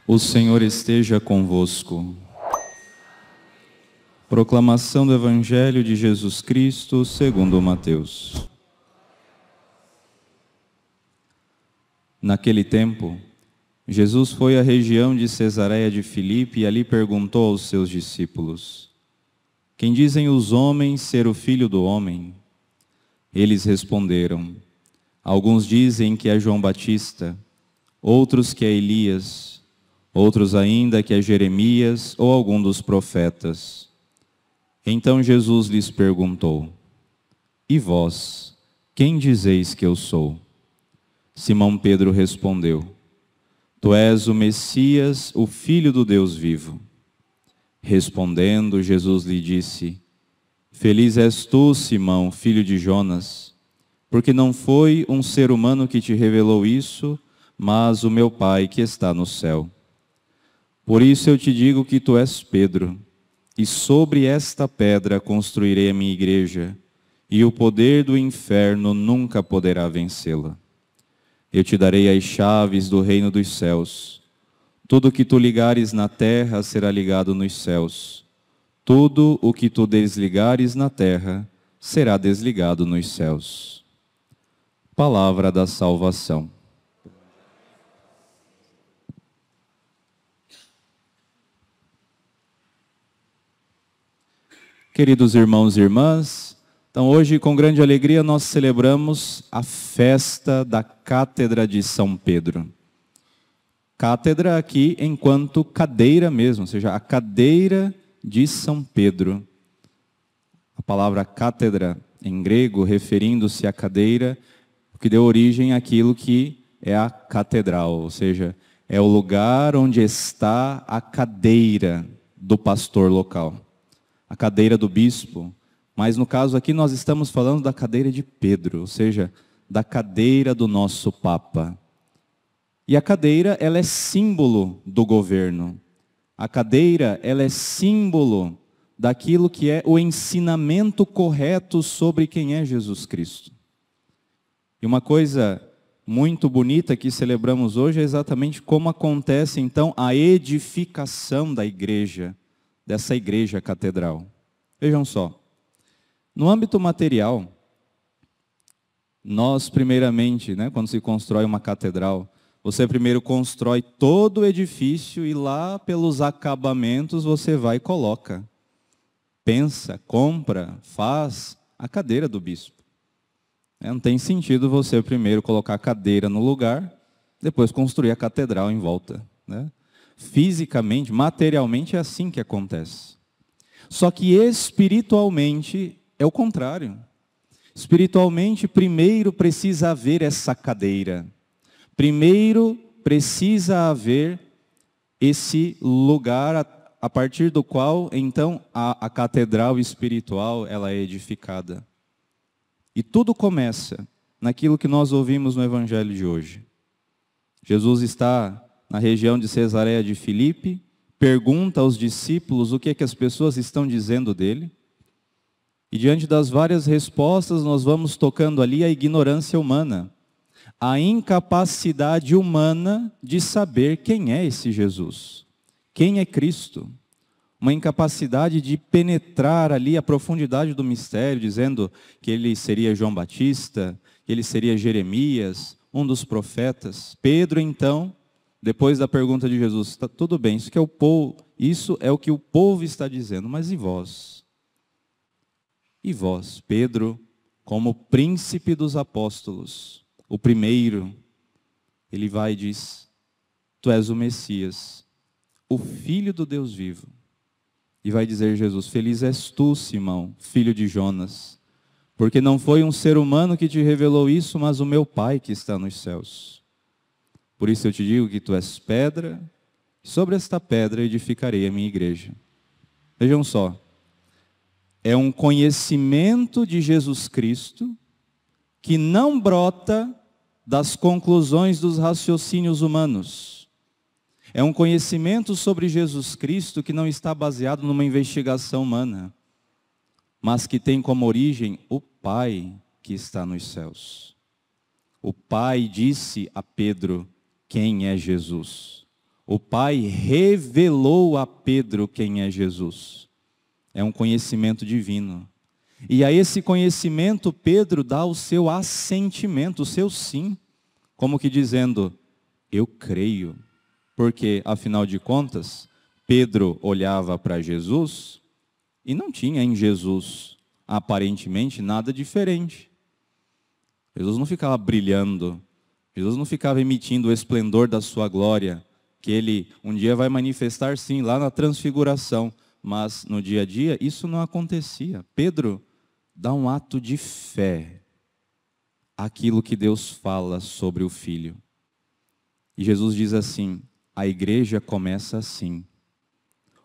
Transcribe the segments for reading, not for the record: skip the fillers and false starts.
O Senhor esteja convosco. Proclamação do Evangelho de Jesus Cristo segundo Mateus. Naquele tempo, Jesus foi à região de Cesareia de Filipe e ali perguntou aos seus discípulos: Quem dizem os homens ser o Filho do Homem? Eles responderam: Alguns dizem que é João Batista, outros que é Elias, outros ainda que é Jeremias ou algum dos profetas. Então Jesus lhes perguntou: E vós, quem dizeis que eu sou? Simão Pedro respondeu: Tu és o Messias, o Filho do Deus vivo. Respondendo, Jesus lhe disse: Feliz és tu, Simão, filho de Jonas, porque não foi um ser humano que te revelou isso, mas o meu Pai que está no céu. Por isso eu te digo que tu és Pedro, e sobre esta pedra construirei a minha igreja, e o poder do inferno nunca poderá vencê-la. Eu te darei as chaves do reino dos céus. Tudo o que tu ligares na terra será ligado nos céus. Tudo o que tu desligares na terra será desligado nos céus. Palavra da salvação. Queridos irmãos e irmãs, então hoje com grande alegria nós celebramos a festa da Cátedra de São Pedro. Cátedra aqui enquanto cadeira mesmo, ou seja, a cadeira de São Pedro. A palavra cátedra em grego, referindo-se à cadeira, que deu origem àquilo que é a catedral, ou seja, é o lugar onde está a cadeira do pastor local. A cadeira do bispo, mas no caso aqui nós estamos falando da cadeira de Pedro, ou seja, da cadeira do nosso Papa. E a cadeira, ela é símbolo do governo. A cadeira, ela é símbolo daquilo que é o ensinamento correto sobre quem é Jesus Cristo. E uma coisa muito bonita que celebramos hoje é exatamente como acontece então a edificação da igreja, dessa igreja catedral. Vejam só, no âmbito material, nós primeiramente, quando se constrói uma catedral, você primeiro constrói todo o edifício e lá pelos acabamentos você vai e coloca. Pensa, compra, faz a cadeira do bispo. Não tem sentido você primeiro colocar a cadeira no lugar, depois construir a catedral em volta, Fisicamente, materialmente é assim que acontece. Só que espiritualmente é o contrário. Espiritualmente, primeiro precisa haver essa cadeira. Primeiro precisa haver esse lugar a partir do qual, então, a catedral espiritual ela é edificada. E tudo começa naquilo que nós ouvimos no Evangelho de hoje. Jesus está na região de Cesareia de Filipe, pergunta aos discípulos o que é que as pessoas estão dizendo dele. E diante das várias respostas, nós vamos tocando ali a ignorância humana, a incapacidade humana de saber quem é esse Jesus, quem é Cristo. Uma incapacidade de penetrar ali a profundidade do mistério, dizendo que ele seria João Batista, que ele seria Jeremias, um dos profetas. Pedro, então, depois da pergunta de Jesus, tá, tudo bem, isso é o que o povo está dizendo, mas e vós? E vós, Pedro, como príncipe dos apóstolos, o primeiro, ele vai e diz: Tu és o Messias, o Filho do Deus vivo. E vai dizer Jesus: Feliz és tu, Simão, filho de Jonas, porque não foi um ser humano que te revelou isso, mas o meu Pai que está nos céus. Por isso eu te digo que tu és pedra, e sobre esta pedra edificarei a minha igreja. Vejam só, é um conhecimento de Jesus Cristo que não brota das conclusões dos raciocínios humanos. É um conhecimento sobre Jesus Cristo que não está baseado numa investigação humana, mas que tem como origem o Pai que está nos céus. O Pai disse a Pedro quem é Jesus. O Pai revelou a Pedro quem é Jesus. É um conhecimento divino. E a esse conhecimento Pedro dá o seu assentimento, o seu sim, como que dizendo, eu creio. Porque, afinal de contas, Pedro olhava para Jesus e não tinha em Jesus, aparentemente, nada diferente. Jesus não ficava brilhando, Jesus não ficava emitindo o esplendor da sua glória, que ele um dia vai manifestar sim, lá na transfiguração, mas no dia a dia isso não acontecia. Pedro dá um ato de fé àquilo que Deus fala sobre o Filho. E Jesus diz assim, a igreja começa assim.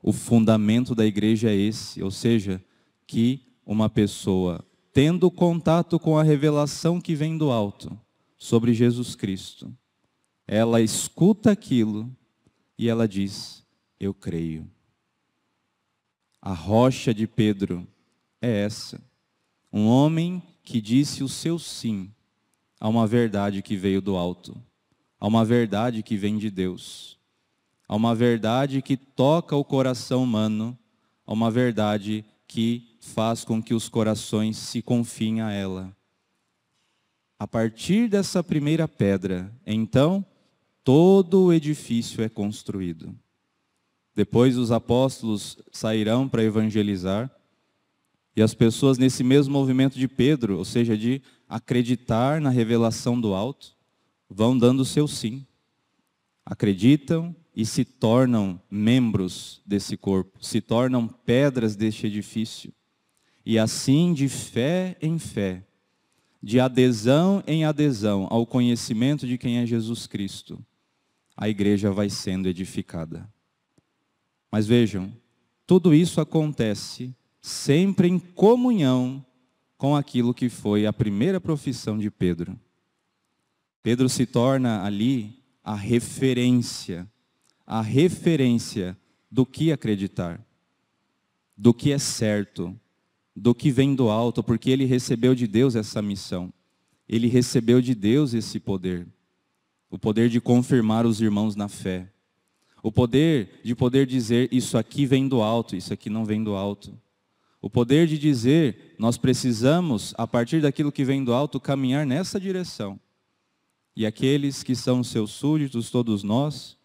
O fundamento da igreja é esse, ou seja, que uma pessoa, tendo contato com a revelação que vem do alto, sobre Jesus Cristo, ela escuta aquilo e ela diz, eu creio. A rocha de Pedro é essa. Um homem que disse o seu sim a uma verdade que veio do alto, a uma verdade que vem de Deus, a uma verdade que toca o coração humano, a uma verdade que faz com que os corações se confiem a ela. A partir dessa primeira pedra, então, todo o edifício é construído. Depois os apóstolos sairão para evangelizar, e as pessoas nesse mesmo movimento de Pedro, ou seja, de acreditar na revelação do alto, vão dando o seu sim. Acreditam e se tornam membros desse corpo, se tornam pedras deste edifício. E assim, de fé em fé, de adesão em adesão ao conhecimento de quem é Jesus Cristo, a igreja vai sendo edificada. Mas vejam, tudo isso acontece sempre em comunhão com aquilo que foi a primeira profissão de Pedro. Pedro se torna ali a referência do que acreditar, do que é certo, do que vem do alto, porque ele recebeu de Deus essa missão. Ele recebeu de Deus esse poder. O poder de confirmar os irmãos na fé. O poder de poder dizer, isso aqui vem do alto, isso aqui não vem do alto. O poder de dizer, nós precisamos, a partir daquilo que vem do alto, caminhar nessa direção. E aqueles que são seus súditos, todos nós,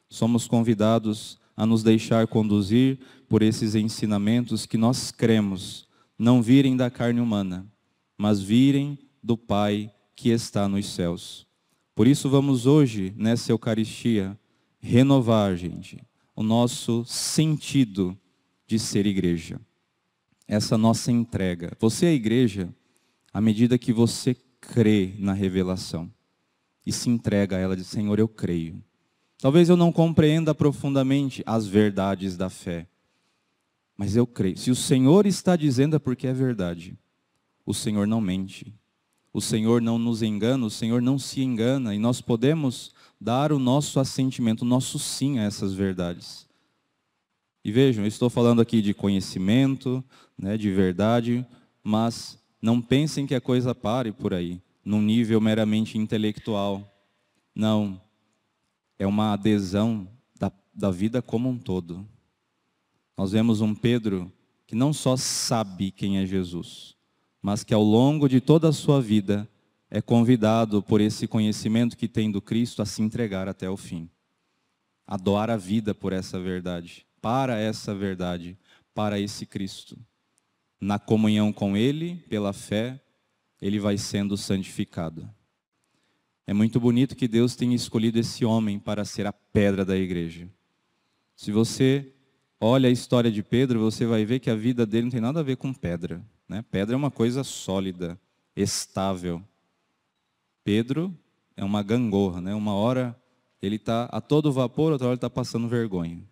somos convidados a nos deixar conduzir por esses ensinamentos que nós cremos, não virem da carne humana, mas virem do Pai que está nos céus. Por isso vamos hoje, nessa Eucaristia, renovar, gente, o nosso sentido de ser igreja. Essa nossa entrega. Você é igreja à medida que você crê na revelação e se entrega a ela, diz, Senhor, eu creio. Talvez eu não compreenda profundamente as verdades da fé, mas eu creio. Se o Senhor está dizendo é porque é verdade. O Senhor não mente. O Senhor não nos engana, o Senhor não se engana. E nós podemos dar o nosso assentimento, o nosso sim a essas verdades. E vejam, eu estou falando aqui de conhecimento, né, de verdade, mas não pensem que a coisa pare por aí, num nível meramente intelectual. Não, é uma adesão da vida como um todo. Nós vemos um Pedro que não só sabe quem é Jesus, mas que ao longo de toda a sua vida é convidado por esse conhecimento que tem do Cristo a se entregar até o fim. A doar a vida por essa verdade, para essa verdade, para esse Cristo. Na comunhão com Ele, pela fé, ele vai sendo santificado. É muito bonito que Deus tenha escolhido esse homem para ser a pedra da igreja. Se você olha a história de Pedro, você vai ver que a vida dele não tem nada a ver com pedra, né? Pedra é uma coisa sólida, estável. Pedro é uma gangorra, né? Uma hora ele está a todo vapor, outra hora ele está passando vergonha.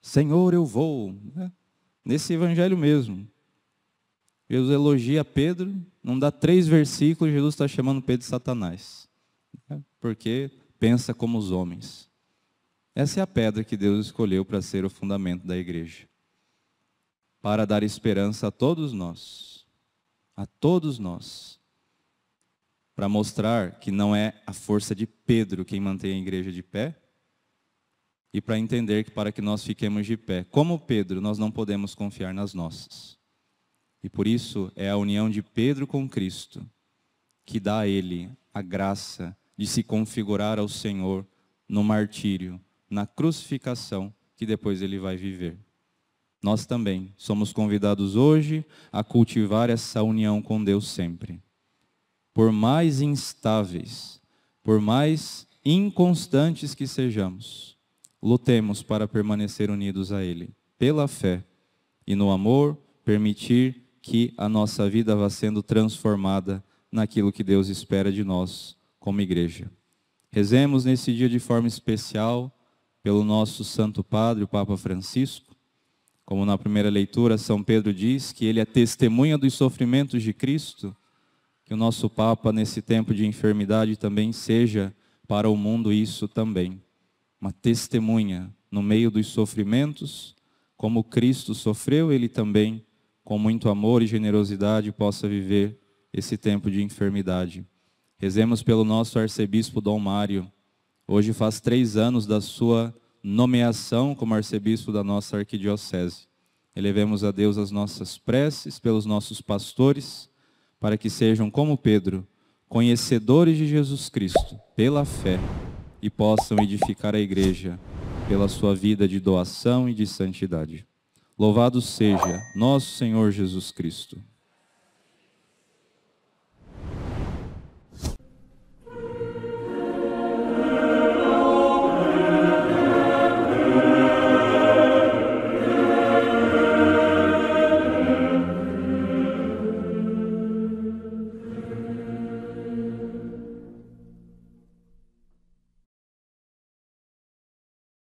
Senhor, eu vou. Né? Nesse evangelho mesmo. Jesus elogia Pedro, não dá 3 versículos, Jesus está chamando Pedro de Satanás. porque pensa como os homens. Essa é a pedra que Deus escolheu para ser o fundamento da igreja, para dar esperança a todos nós, para mostrar que não é a força de Pedro quem mantém a igreja de pé, e para entender que para que nós fiquemos de pé, como Pedro, nós não podemos confiar nas nossas. E por isso é a união de Pedro com Cristo que dá a ele a graça de se configurar ao Senhor no martírio, na crucificação que depois ele vai viver. Nós também somos convidados hoje a cultivar essa união com Deus sempre. Por mais instáveis, por mais inconstantes que sejamos, lutemos para permanecer unidos a Ele, pela fé e no amor, permitir que a nossa vida vá sendo transformada naquilo que Deus espera de nós como igreja. Rezemos nesse dia de forma especial pelo nosso Santo Padre, o Papa Francisco. Como na primeira leitura, São Pedro diz que ele é testemunha dos sofrimentos de Cristo, que o nosso Papa, nesse tempo de enfermidade, também seja para o mundo isso também. Uma testemunha no meio dos sofrimentos, como Cristo sofreu, ele também, com muito amor e generosidade, possa viver esse tempo de enfermidade. Rezemos pelo nosso arcebispo Dom Mário. Hoje faz 3 anos da sua nomeação como arcebispo da nossa arquidiocese. Elevemos a Deus as nossas preces pelos nossos pastores, para que sejam como Pedro, conhecedores de Jesus Cristo, pela fé, e possam edificar a igreja pela sua vida de doação e de santidade. Louvado seja nosso Senhor Jesus Cristo.